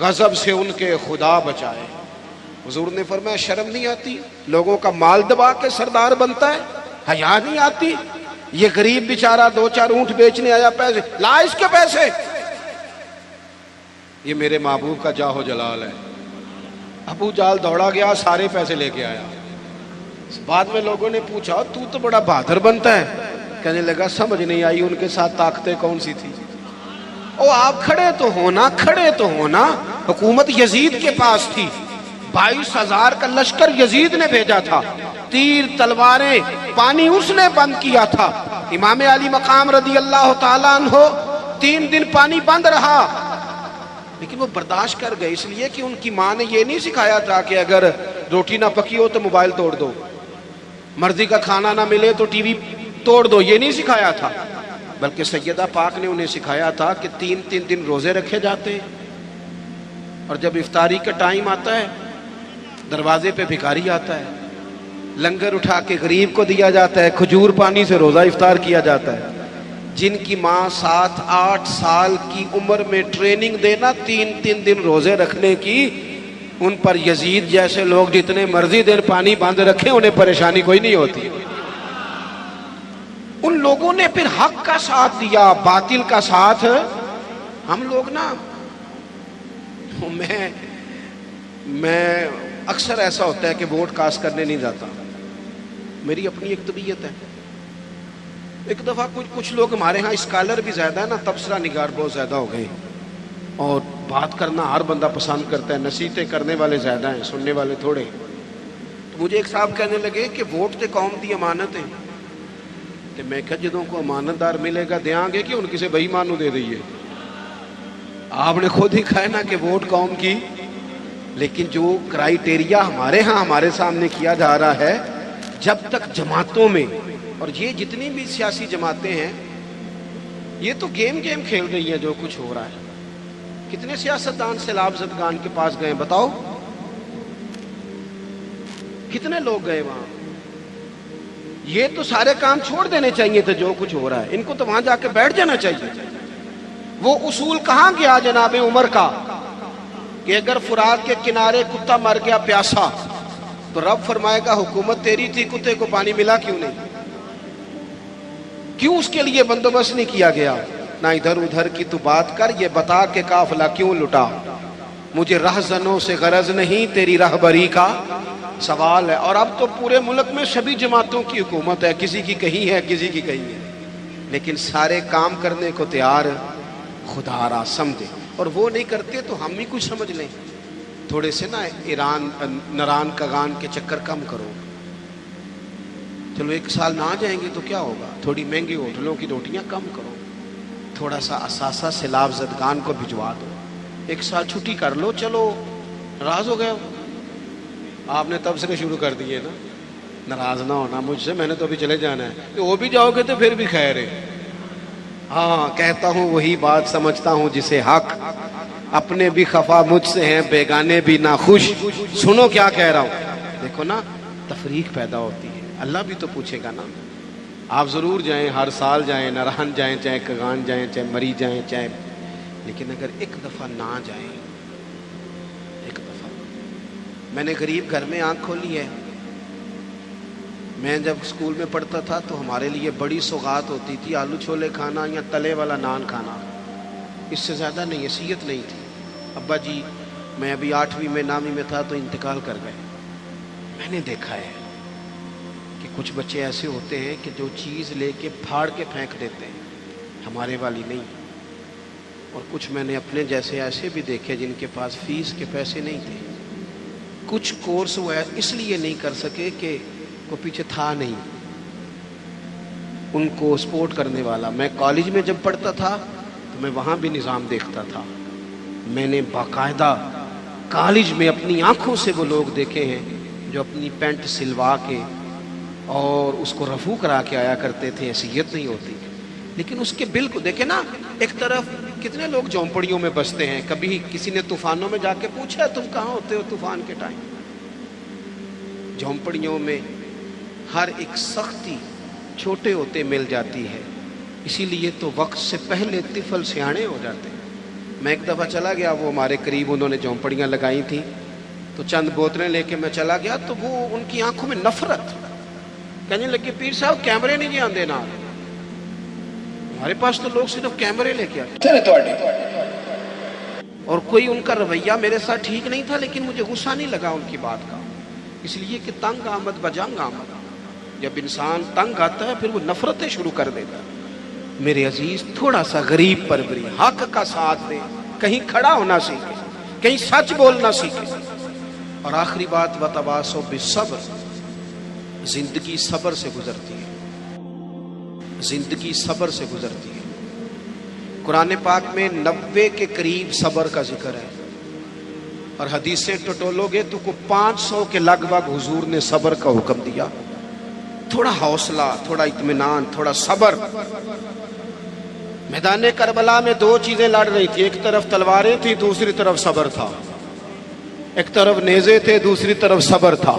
غضب سے ان کے خدا بچائے۔ حضور نے فرمایا شرم نہیں آتی؟ لوگوں کا مال دبا کے سردار بنتا ہے، حیا نہیں آتی؟ یہ غریب بیچارہ 2-4 اونٹ بیچنے آیا، پیسے لا اس کے پیسے۔ یہ میرے محبوب کا جاہ و جلال ہے۔ ابو جال دوڑا گیا، سارے پیسے لے کے آیا۔ بعد میں لوگوں نے پوچھا تو بڑا بہادر بنتا ہے، کہنے لگا سمجھ نہیں آئی ان کے ساتھ طاقتیں کون سی تھی۔ او آپ کھڑے تو ہونا، کھڑے تو ہونا۔ حکومت یزید کے پاس تھی، 22,000 کا لشکر یزید نے بھیجا تھا، تیر تلواریں پانی اس نے بند کیا تھا۔ امام علی مقام رضی اللہ تعالیٰ عنہ 3 دن پانی بند رہا، لیکن وہ برداشت کر گئے، اس لیے کہ ان کی ماں نے یہ نہیں سکھایا تھا کہ اگر روٹی نہ پکی ہو تو موبائل توڑ دو، مرضی کا کھانا نہ ملے تو ٹی وی توڑ دو، یہ نہیں سکھایا تھا، بلکہ سیدہ پاک نے انہیں سکھایا تھا کہ 3 دن روزے رکھے جاتے ہیں، اور جب افطاری کا ٹائم آتا ہے دروازے پہ بھکاری آتا ہے، لنگر اٹھا کے غریب کو دیا جاتا ہے، کھجور پانی سے روزہ افطار کیا جاتا ہے۔ جن کی ماں 7-8 سال کی عمر میں ٹریننگ دینا 3 دن روزے رکھنے کی، ان پر یزید جیسے لوگ جتنے مرضی دن پانی باندھ رکھیں انہیں پریشانی کوئی نہیں ہوتی۔ ان لوگوں نے پھر حق کا ساتھ دیا، باطل کا ساتھ۔ ہم لوگ نا، میں اکثر ایسا ہوتا ہے کہ ووٹ کاسٹ کرنے نہیں جاتا، میری اپنی ایک طبیعت ہے۔ ایک دفعہ کچھ لوگ ہمارے ہاں اسکالر بھی زیادہ ہے نا، تبصرہ نگار بہت زیادہ ہو گئے، اور بات کرنا ہر بندہ پسند کرتا ہے، نصیحتیں کرنے والے زیادہ ہیں، سننے والے تھوڑے۔ تو مجھے ایک صاحب کہنے لگے کہ ووٹ تے قوم دی امانت ہے، تو میں کہا جدوں کو امانت دار ملے گا دیاں گے کہ ان کسی بے ایمان نو دے دئیے؟ آپ نے خود ہی کہا نا کہ ووٹ قوم کی، لیکن جو کرائیٹیریا ہمارے ہاں ہمارے سامنے کیا جا رہا ہے، جب تک جماعتوں میں، اور یہ جتنی بھی سیاسی جماعتیں ہیں یہ تو گیم کھیل رہی ہیں جو کچھ ہو رہا ہے۔ کتنے سیاستدان سیلاب زدگان کے پاس گئے بتاؤ؟ کتنے لوگ گئے وہاں؟ یہ تو سارے کام چھوڑ دینے چاہیے تھے جو کچھ ہو رہا ہے، ان کو تو وہاں جا کے بیٹھ جانا چاہیے۔ وہ اصول کہاں گیا جناب عمر کا کہ اگر فرات کے کنارے کتا مر گیا پیاسا تو رب فرمائے گا حکومت تیری تھی، کتے کو پانی ملا کیوں نہیں؟ کیوں اس کے لیے بندوبست نہیں کیا گیا؟ نہ ادھر ادھر کی تو بات کر، یہ بتا کہ قافلہ کیوں لٹا، مجھے رہزنوں سے غرض نہیں، تیری رہبری کا سوال ہے۔ اور اب تو پورے ملک میں سبھی جماعتوں کی حکومت ہے، کسی کی کہیں ہے کسی کی کہیں ہے، لیکن سارے کام کرنے کو تیار خدا را سمجھے، اور وہ نہیں کرتے تو ہم بھی کچھ سمجھ لیں۔ تھوڑے سے نا ایران نران کگان کے چکر کم کرو، چلو ایک سال نہ جائیں گے تو کیا ہوگا، تھوڑی مہنگی ہوٹلوں کی روٹیاں کم کرو، تھوڑا سا اثاثہ سیلاب زدگان کو بھجوا دو، ایک سال چھٹی کر لو، چلو ناراض ہو گئے ہو آپ نے تبصرے شروع کر دیے نا، ناراض نہ ہونا مجھ سے، میں نے تو ابھی چلے جانا ہے، وہ بھی جاؤ گے تو پھر بھی خیر ہے۔ ہاں کہتا ہوں وہی بات، سمجھتا ہوں جسے حق، اپنے بھی خفا مجھ سے ہیں، بیگانے بھی ناخوش، سنو کیا کہہ رہا ہوں۔ دیکھو نا تفریق پیدا ہوتی ہے، اللہ بھی تو پوچھے گا نا۔ آپ ضرور جائیں، ہر سال جائیں، نرہن جائیں، چاہے کگان جائیں، چاہے مری جائیں، چاہے، لیکن اگر ایک دفعہ نہ جائیں، ایک دفعہ، میں نے غریب گھر میں آنکھ کھولی ہے۔ میں جب اسکول میں پڑھتا تھا تو ہمارے لیے بڑی سوغات ہوتی تھی، آلو چھولے کھانا یا تلے والا نان کھانا، اس سے زیادہ نہیں، حیثیت نہیں تھی۔ ابا جی میں ابھی 8ویں میں 9ویں میں تھا تو انتقال کر گئے۔ میں نے دیکھا ہے کہ کچھ بچے ایسے ہوتے ہیں کہ جو چیز لے کے پھاڑ کے پھینک دیتے ہیں، ہمارے والی نہیں۔ اور کچھ میں نے اپنے جیسے ایسے بھی دیکھے جن کے پاس فیس کے پیسے نہیں تھے، کچھ کورس وہ اس لیے نہیں کر سکے کہ کو پیچھے تھا نہیں ان کو سپورٹ کرنے والا۔ میں کالج میں جب پڑھتا تھا تو میں وہاں بھی نظام دیکھتا تھا، میں نے باقاعدہ کالج میں اپنی آنکھوں سے وہ لوگ دیکھے ہیں جو اپنی پینٹ سلوا کے اور اس کو رفو کرا کے آیا کرتے تھے، حیثیت نہیں ہوتی، لیکن اس کے بل کو دیکھے نا۔ ایک طرف کتنے لوگ جھونپڑیوں میں بستے ہیں، کبھی کسی نے طوفانوں میں جا کے پوچھا تم کہاں ہوتے ہو طوفان کے ٹائم؟ جھونپڑیوں میں ہر ایک سختی چھوٹے ہوتے مل جاتی ہے، اسی لیے تو وقت سے پہلے طفل سیانے ہو جاتے ہیں۔ میں ایک دفعہ چلا گیا، وہ ہمارے قریب انہوں نے جھونپڑیاں لگائی تھیں، تو چند بوتلیں لے کے میں چلا گیا تو وہ ان کی آنکھوں میں نفرت، کہنے لگے پیر صاحب کیمرے نہیں جی آندے نا، ہمارے پاس تو لوگ صرف کیمرے لے کے آتے۔ اور کوئی ان کا رویہ میرے ساتھ ٹھیک نہیں تھا، لیکن مجھے غصہ نہیں لگا ان کی بات کا، اس لیے کہ تنگ آمد بجنگ آمد، جب انسان تنگ آتا ہے پھر وہ نفرتیں شروع کر دیتا ہے۔ میرے عزیز تھوڑا سا غریب پروری، حق کا ساتھ دیں، کہیں کھڑا ہونا سیکھے، کہیں سچ بولنا سیکھے۔ اور آخری بات وتواصوا بالصبر، زندگی صبر سے گزرتی ہے، زندگی صبر سے گزرتی ہے۔ قرآن پاک میں 90 کے قریب صبر کا ذکر ہے، اور حدیثیں ٹٹولو گے تو کو 500 کے لگ بھگ حضور نے صبر کا حکم دیا۔ تھوڑا حوصلہ، تھوڑا اطمینان، تھوڑا صبر۔ میدان کربلا میں 2 چیزیں لڑ رہی تھی، ایک طرف تلواریں تھی، دوسری طرف صبر تھا، ایک طرف نیزے تھے، دوسری طرف صبر تھا،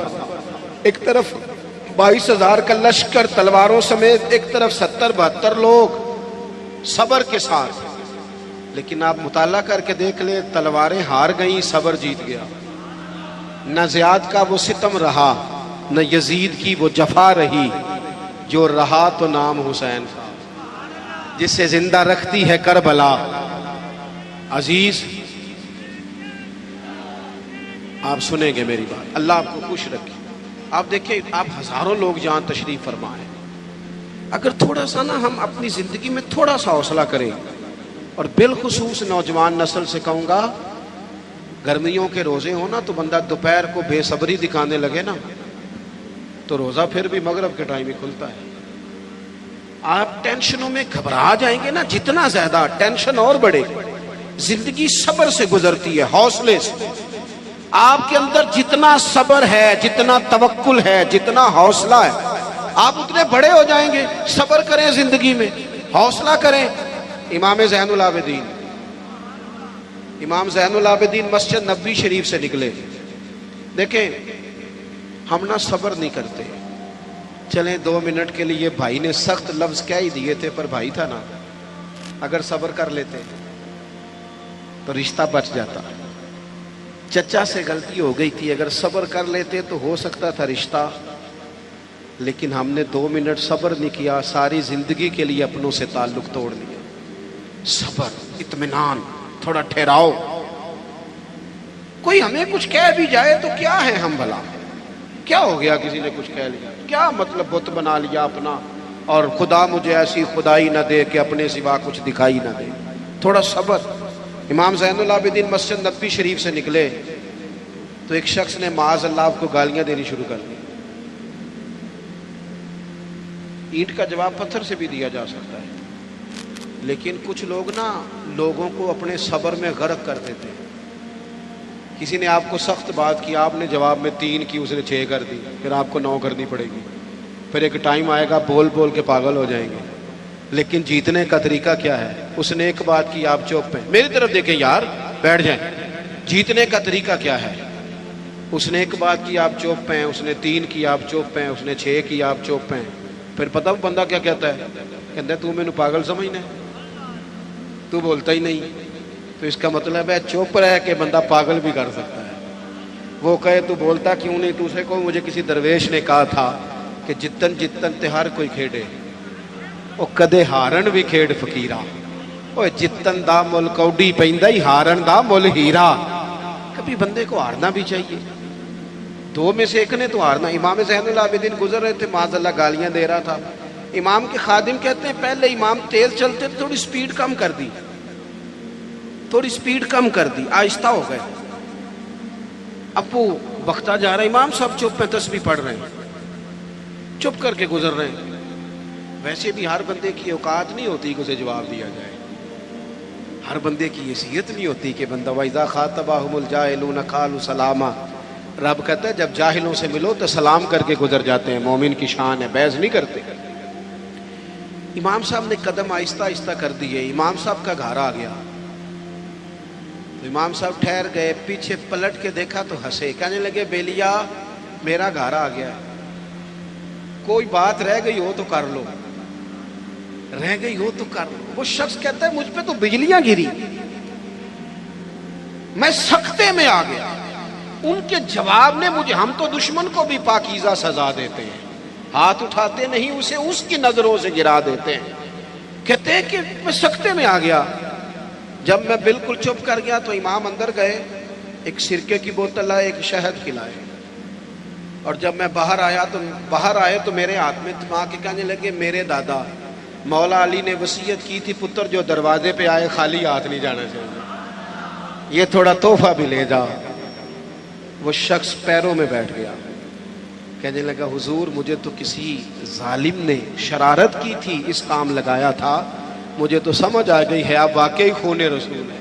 ایک طرف 22,000 کا لشکر تلواروں سمیت، ایک طرف 70-72 لوگ صبر کے ساتھ۔ لیکن آپ مطالعہ کر کے دیکھ لیں، تلواریں ہار گئیں، صبر جیت گیا۔ نہ زیاد کا وہ ستم رہا، نہ یزید کی وہ جفا رہی، جو رہا تو نام حسین کا، جسے زندہ رکھتی ہے کربلا۔ عزیز آپ سنیں گے میری بات، اللہ آپ کو خوش رکھے۔ آپ دیکھیں، آپ ہزاروں لوگ جہاں تشریف فرما ہیں، اگر تھوڑا سا نا ہم اپنی زندگی میں تھوڑا سا حوصلہ کریں، اور بالخصوص نوجوان نسل سے کہوں گا، گرمیوں کے روزے ہو نا تو بندہ دوپہر کو بے صبری دکھانے لگے نا تو روزہ پھر بھی مغرب کے ٹائم ہی کھلتا ہے۔ آپ ٹینشنوں میں گھبرا جائیں گے نا، جتنا زیادہ ٹینشن اور بڑھے گی۔ زندگی صبر سے گزرتی ہے، حوصلے سے۔ آپ کے اندر جتنا صبر ہے، جتنا توکل ہے، جتنا حوصلہ ہے، آپ اتنے بڑے ہو جائیں گے۔ صبر کریں زندگی میں، حوصلہ کریں۔ امام زین العابدین، امام زین العابدین مسجد نبوی شریف سے نکلے، دیکھیں ہم نہ صبر نہیں کرتے. چلیں 2 منٹ کے لیے بھائی نے سخت لفظ کہہ ہی دیے تھے، پر بھائی تھا نا، اگر صبر کر لیتے تو رشتہ بچ جاتا. چچا سے غلطی ہو گئی تھی، اگر صبر کر لیتے تو ہو سکتا تھا رشتہ، لیکن ہم نے 2 منٹ صبر نہیں کیا، ساری زندگی کے لیے اپنوں سے تعلق توڑ لیا. صبر، اطمینان، تھوڑا ٹھہراؤ. کوئی ہمیں کچھ کہہ بھی جائے تو کیا ہے ہم بھلا، کیا ہو گیا کسی نے کچھ کہہ لیا، کیا مطلب بت بنا لیا اپنا، اور خدا مجھے ایسی خدائی نہ دے کہ اپنے سوا کچھ دکھائی نہ دے. تھوڑا صبر. امام زین العابدین مسجد نبوی شریف سے نکلے تو ایک شخص نے معاذ اللہ آپ کو گالیاں دینی شروع کر دی. اینٹ کا جواب پتھر سے بھی دیا جا سکتا ہے، لیکن کچھ لوگ نا لوگوں کو اپنے صبر میں غرق کر دیتے ہیں. کسی نے آپ کو سخت بات کی، آپ نے جواب میں 3 کی، اس نے 6 کر دی، پھر آپ کو 9 کرنی پڑے گی. پھر ایک ٹائم آئے گا بول بول کے پاگل ہو جائیں گے. لیکن جیتنے کا طریقہ کیا ہے؟ اس نے ایک بات کی، آپ چپ ہیں. میری طرف دیکھیں یار، بیٹھ جائیں. جیتنے کا طریقہ کیا ہے؟ اس نے ایک بات کی، آپ چپ ہیں. اس نے 3 کی، آپ چپ ہیں. اس نے 6 کی، آپ چپ ہیں. پھر پتہ بندہ کیا کہتا ہے؟ کہتا ہے تو میں نے پاگل سمجھنا ہے، تو بولتا ہی نہیں. تو اس کا مطلب ہے چپ رہ کے بندہ پاگل بھی کر سکتا ہے. وہ کہے تو بولتا کیوں نہیں؟ تو اسے کو مجھے کسی درویش نے کہا تھا کہ جتن جتن تے ہر کوئی کھیڑے، او کدے ہارن بھی کھیڑ فقیرا. اوے جتن دا مل کوڈی پیندا ہی، ہارن دا مل ہیرا. کبھی بندے کو ہارنا بھی چاہیے. 2 میں سے ایک نے تو ہارنا. امام زین العابدین گزر رہے تھے، معاذ اللہ گالیاں دے رہا تھا. امام کے خادم کہتے ہیں پہلے امام تیز چلتے، تھوڑی سپیڈ کم کر دی، تھوڑی سپیڈ کم کر دی، آہستہ ہو گئے. اب وہ بختہ جا رہا ہے، امام صاحب چپ ہیں، تسبیح پڑھ رہے ہیں، چپ کر کے گزر رہے ہیں. ویسے بھی ہر بندے کی اوقات نہیں ہوتی کہ اسے جواب دیا جائے. ہر بندے کی حیثیت نہیں ہوتی کہ بندہ وَإِذَا خَاطَبَهُمُ الْجَاهِلُونَ قَالُوا سَلَامًا. رب کہتا ہے جب جاہلوں سے ملو تو سلام کر کے گزر جاتے ہیں. مومن کی شان ہے، بحث نہیں کرتے. امام صاحب نے قدم آہستہ آہستہ کر دیے. امام صاحب کا گھر آ گیا تو امام صاحب ٹھہر گئے، پیچھے پلٹ کے دیکھا تو ہنسے، کہنے لگے بیلیا میرا گھر آ گیا، کوئی بات رہ گئی ہو تو کر لو، رہ گئی ہو تو کر لو. وہ شخص کہتا ہے مجھ پہ تو بجلیاں گری، میں سکتے میں آ گیا. ان کے جواب نے مجھے، ہم تو دشمن کو بھی پاکیزہ سزا دیتے ہیں، ہاتھ اٹھاتے نہیں، اسے اس کی نظروں سے گرا دیتے ہیں. کہتے ہیں کہ میں سکتے میں آ گیا. جب میں بالکل چپ کر گیا تو امام اندر گئے، ایک سرکے کی بوتل لائے، ایک شہد کھلائے. اور جب میں باہر آئے تو میرے ہاتھ میں تھما کے کہنے لگے میرے دادا مولا علی نے وصیت کی تھی پتر جو دروازے پہ آئے خالی ہاتھ نہیں جانا چاہیے، یہ تھوڑا تحفہ بھی لے جا. وہ شخص پیروں میں بیٹھ گیا، کہنے لگا حضور مجھے تو کسی ظالم نے شرارت کی تھی، اس کام لگایا تھا، مجھے تو سمجھ آ گئی ہے آپ واقعی خون رسول ہے.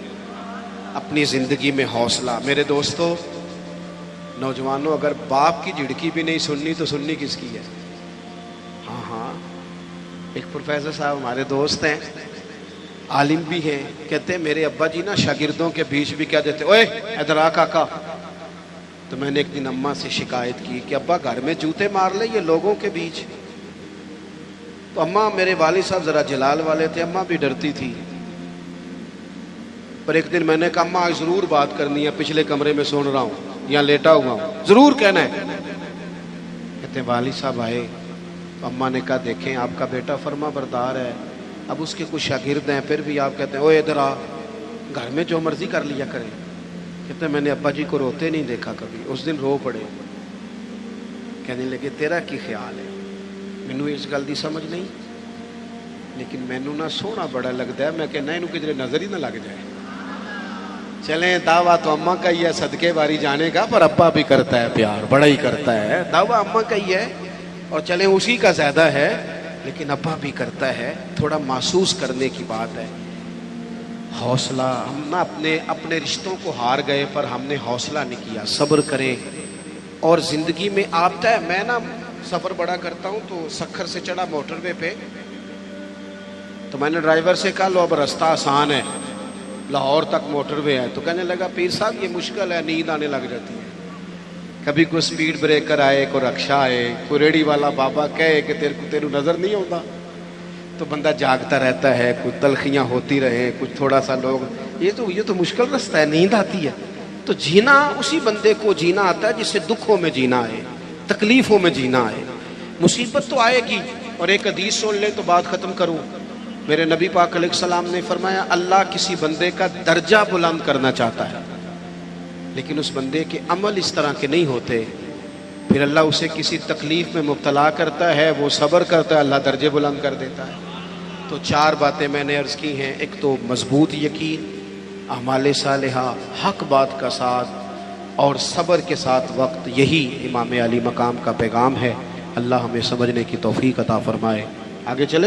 اپنی زندگی میں حوصلہ. میرے دوستو نوجوانوں، اگر باپ کی جھڑکی بھی نہیں سننی تو سننی کس کی ہے؟ ہاں ایک پروفیسر صاحب ہمارے دوست ہیں، عالم بھی ہیں، کہتے ہیں میرے ابا جی نا شاگردوں کے بیچ بھی کہہ دیتے اوے ادھر آ کاکا. تو میں نے ایک دن اماں سے شکایت کی کہ ابا گھر میں جوتے مار لے یہ لوگوں کے بیچ. تو اماں، میرے والد صاحب ذرا جلال والے تھے، اماں بھی ڈرتی تھی. پر ایک دن میں نے کہا اماں ضرور بات کرنی ہے، پچھلے کمرے میں سن رہا ہوں یا لیٹا ہوا ہوں، ضرور کہنا ہے. کہتے ہیں والد صاحب آئے تو اماں نے کہا دیکھیں آپ کا بیٹا فرما بردار ہے، اب اس کے کچھ شاگرد ہیں، پھر بھی آپ کہتے ہیں اوے ادھر آ، گھر میں جو مرضی کر لیا کریں. کہتے ہیں میں نے ابا جی کو روتے نہیں دیکھا کبھی. اس دن رو پڑے. کہنے لگے تیرا کی خیال ہے؟ مینو اس گل دی سمجھ نہیں، لیکن مینو نہ سونا بڑا لگتا ہے، میں کہنا انہوں کدھر نظر ہی نہ لگ جائے. چلیں دعویٰ تو اماں کا ہی ہے صدقے باری جانے کا، پر ابا بھی کرتا ہے پیار، بڑا ہی کرتا ہے. دعویٰ اماں کا ہی ہے اور چلیں اسی کا زیادہ ہے، لیکن ابا بھی کرتا ہے. تھوڑا محسوس کرنے کی بات ہے. حوصلہ. ہم نہ اپنے رشتوں کو ہار گئے پر ہم نے حوصلہ نہیں کیا. صبر کریں. اور زندگی میں آتا ہے، میں نا سفر بڑا کرتا ہوں تو سکھر سے چڑھا موٹر وے پہ، تو میں نے ڈرائیور سے کہا لو اب رستہ آسان ہے، لاہور تک موٹر وے ہے. تو کہنے لگا پیر صاحب یہ مشکل ہے، نیند آنے لگ جاتی ہے. کبھی کوئی سپیڈ بریکر آئے، کوئی رکشا آئے، کوئی ریڑھی والا بابا کہے کہ تیرے نظر نہیں آتا، تو بندہ جاگتا رہتا ہے، کچھ تلخیاں ہوتی رہیں، کچھ تھوڑا سا لوگ یہ تو مشکل رستہ ہے، نیند آتی ہے۔ تو جینا اسی بندے کو جینا آتا ہے جس سے دکھوں میں جینا آئے، تکلیفوں میں جینا آئے۔ مصیبت تو آئے گی۔ اور ایک حدیث سن لیں تو بات ختم کروں۔ میرے نبی پاک علیہ السلام نے فرمایا اللہ کسی بندے کا درجہ بلند کرنا چاہتا ہے، لیکن اس بندے کے عمل اس طرح کے نہیں ہوتے، پھر اللہ اسے کسی تکلیف میں مبتلا کرتا ہے، وہ صبر کرتا ہے، اللہ درجے بلند کر دیتا ہے۔ تو 4 باتیں میں نے عرض کی ہیں۔ ایک تو مضبوط یقین، اعمال صالحہ، حق بات کا ساتھ اور صبر کے ساتھ وقت، یہی امام علی مقام کا پیغام ہے۔ اللہ ہمیں سمجھنے کی توفیق عطا فرمائے۔ آگے چلے۔